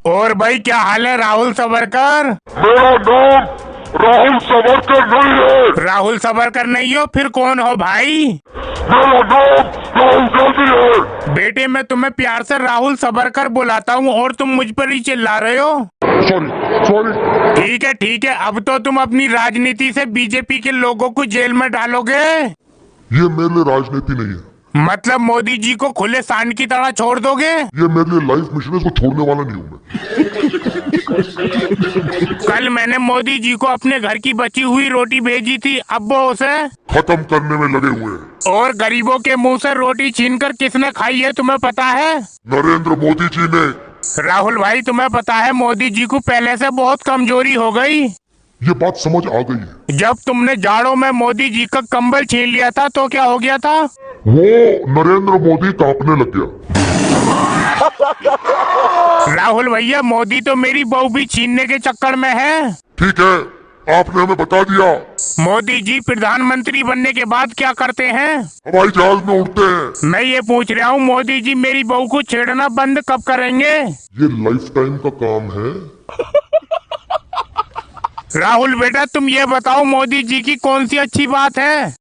और भाई क्या हाल है राहुल सावरकर? मेरा नाम राहुल सावरकर नहीं है। राहुल सावरकर नहीं हो फिर कौन हो भाई? मेरा नाम राहुल गांधी है। बेटे मैं तुम्हें प्यार से राहुल सावरकर बुलाता हूँ और तुम मुझ पर ही चिल्ला रहे हो। Sorry sorry. ठीक है अब तो तुम अपनी राजनीति से बीजेपी के लोगों को जेल में डालोगे। ये मेरे लिए राजनीति नहीं है। मतलब मोदी जी को खुले सांड की तरह छोड़ दोगे? ये मेरे लिए लाइफ मिशन है, इसको छोड़ने वाला नहीं हूँ मैं। कल मैंने मोदी जी को अपने घर की बची हुई रोटी भेजी थी, अब वो उसे खत्म करने में लगे हुए हैं। और गरीबों के मुंह से रोटी छीनकर किसने खाई है तुम्हें पता है? नरेंद्र मोदी जी ने। राहुल भाई तुम्हें पता है मोदी जी को पहले से बहुत कमजोरी हो गई। ये बात समझ आ गई है। जब तुमने जाड़ों में मोदी जी का कंबल छीन लिया था तो क्या हो गया था? वो नरेंद्र मोदी कांपने लग गया। राहुल भैया मोदी तो मेरी बहू भी छीनने के चक्कर में है। ठीक है, आपने हमें बता दिया। मोदी जी प्रधानमंत्री बनने के बाद क्या करते हैं? हवाई जहाज में उड़ते हैं। मैं ये पूछ रहा हूँ मोदी जी मेरी बहू को छेड़ना बंद कब करेंगे? ये लाइफ टाइम का काम है। राहुल बेटा तुम ये बताओ मोदी जी की कौन सी अच्छी बात है?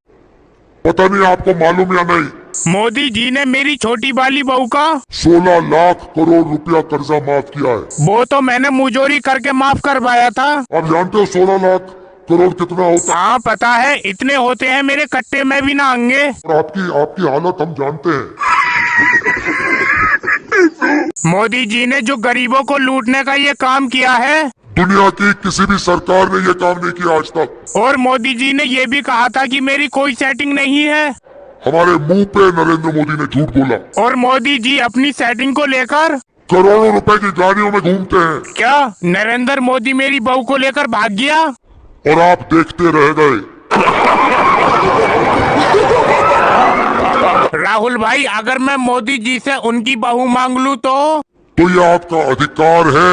पता नहीं आपको मालूम या नहीं। मोदी जी ने मेरी छोटी वाली बहू का 16 लाख करोड़ रुपया कर्जा माफ किया है। वो तो मैंने मुजोरी करके माफ करवाया था। आप जानते हो 16 लाख करोड़ कितना होता है? हाँ पता है, इतने होते हैं मेरे कट्टे में भी ना आएंगे। और आपकी हालत हम जानते हैं। मोदी जी ने जो गरीबों को लूटने का ये काम किया है, दुनिया की किसी भी सरकार ने ये काम नहीं किया आज तक। और मोदी जी ने ये भी कहा था कि मेरी कोई सेटिंग नहीं है। हमारे मुंह पे नरेंद्र मोदी ने झूठ बोला। और मोदी जी अपनी सेटिंग को लेकर करोड़ों रुपए की गाड़ियों में घूमते हैं। क्या नरेंद्र मोदी मेरी बहू को लेकर भाग गया? और आप देखते रह गए। राहुल भाई अगर मैं मोदी जी से उनकी बहू मांग लूं तो ये आपका अधिकार है,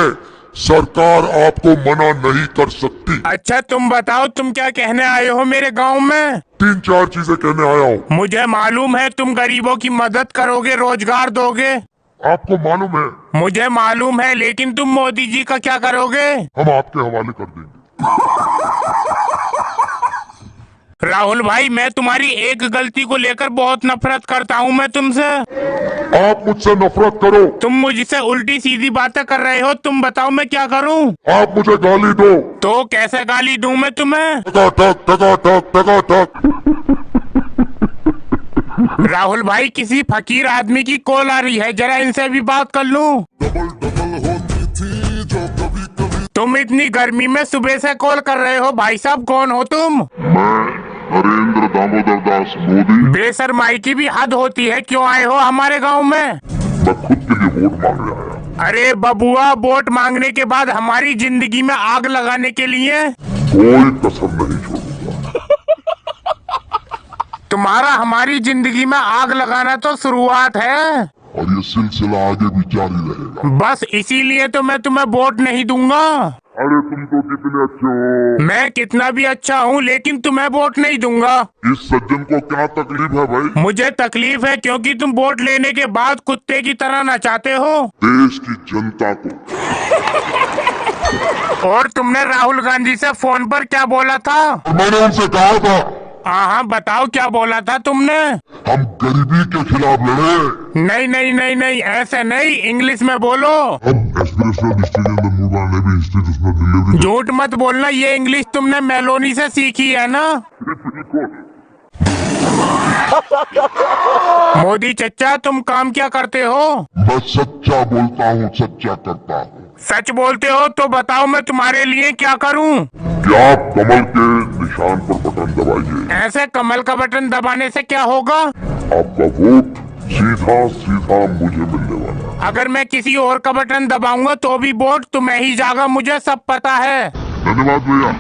सरकार आपको मना नहीं कर सकती। अच्छा तुम बताओ तुम क्या कहने आए हो मेरे गांव में? 3-4 चीजें कहने आया हूँ। मुझे मालूम है तुम गरीबों की मदद करोगे, रोजगार दोगे। आपको मालूम है? मुझे मालूम है, लेकिन तुम मोदी जी का क्या करोगे? हम आपके हवाले कर देंगे। राहुल भाई मैं तुम्हारी एक गलती को लेकर बहुत नफरत करता हूँ मैं तुमसे। आप मुझसे नफरत करो। तुम मुझसे उल्टी सीधी बातें कर रहे हो, तुम बताओ मैं क्या करूँ? आप मुझे गाली दो। तो कैसे गाली दूं मैं तुम्हें? टक। राहुल भाई किसी फकीर आदमी की कॉल आ रही है, जरा इनसे भी बात कर लूं। तुम इतनी गर्मी में सुबह से कॉल कर रहे हो भाई साहब, कौन हो तुम? मैं नरेंद्र दामोदर दास मोदी। बेशर्माई की भी हद होती है, क्यों आए हो हमारे गांव में? मैं खुद के लिए वोट मांगने आया। अरे बबुआ वोट मांगने के बाद हमारी जिंदगी में आग लगाने के लिए कोई कसर नहीं छोड़ूंगा। तुम्हारा हमारी जिंदगी में आग लगाना तो शुरुआत है और ये सिलसिला आगे भी जारी रहेगा। बस इसीलिए तो मैं तुम्हें वोट नहीं दूंगा। अरे तुम तो कितने अच्छे हो। मैं कितना भी अच्छा हूँ लेकिन तुम्हें वोट नहीं दूंगा। इस सज्जन को क्या तकलीफ है भाई? मुझे तकलीफ है क्योंकि तुम वोट लेने के बाद कुत्ते की तरह नचाते हो देश की जनता को। और तुमने राहुल गांधी से फोन पर क्या बोला था? मैंने उनसे कहा था। हाँ बताओ क्या बोला था तुमने? हम गरीबी के खिलाफ लड़े। नहीं ऐसे नहीं, इंग्लिश में बोलो। झूठ मत बोलना, ये इंग्लिश तुमने मेलोनी से सीखी है ना? मोदी चचा तुम काम क्या करते हो? मैं सच्चा बोलता हूँ, सच्चा करता हूँ। सच बोलते हो तो बताओ मैं तुम्हारे लिए क्या करूं? क्या आप कमल के निशान पर बटन दबाइए। ऐसे कमल का बटन दबाने से क्या होगा? आपका वोट सीधा सीधा मुझे मिलने वाला है। अगर मैं किसी और का बटन दबाऊंगा तो भी वोट तुम्हें ही जाएगा, मुझे सब पता है। धन्यवाद भैया।